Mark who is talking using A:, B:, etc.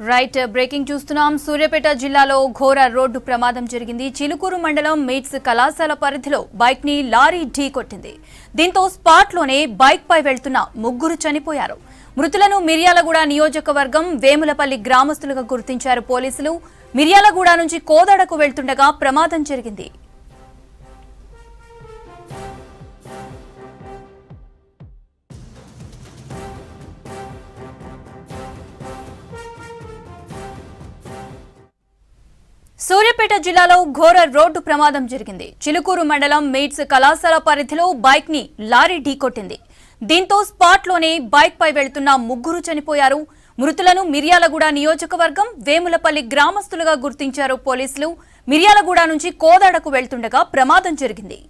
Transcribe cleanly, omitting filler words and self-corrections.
A: Right breaking చూస్తున్నాం. సూర్యాపేట జిల్లాలో ఘోర రోడ్డు ప్రమాదం జరిగింది. చిలుకూరు మండలం మీట్స్ కళాశాల పరిధిలో బైక్ ని లారీ ఢీ కొట్టింది. దీంతో స్పాట్ లోనే బైక్ పై వెళ్తున్న ముగ్గురు చనిపోయారు. మృతులను మిర్యాలగూడ నియోజకవర్గం వేములపల్లి గ్రామస్తులుగా గుర్తించారు పోలీసులు. మిర్యాలగూడ నుంచి కోదాడకు వెళ్తుండగా ప్రమాదం జరిగింది. సూర్యాపేట జిల్లాలో ఘోర రోడ్డు ప్రమాదం జరిగింది. చిలుకూరు మండలం మీట్స్ కళాశాల పరిధిలో బైక్ ని లారీ ఢీకొట్టింది. దీంతో స్పాట్ లోనే బైక్ పై వెళ్తున్న ముగ్గురు చనిపోయారు. మృతులను మిర్యాలగూడ నియోజకవర్గం వేములపల్లి గ్రామస్తులుగా గుర్తించారు పోలీసులు. మిర్యాలగూడ నుంచి కోదాడకు వెళ్తుండగా ప్రమాదం జరిగింది.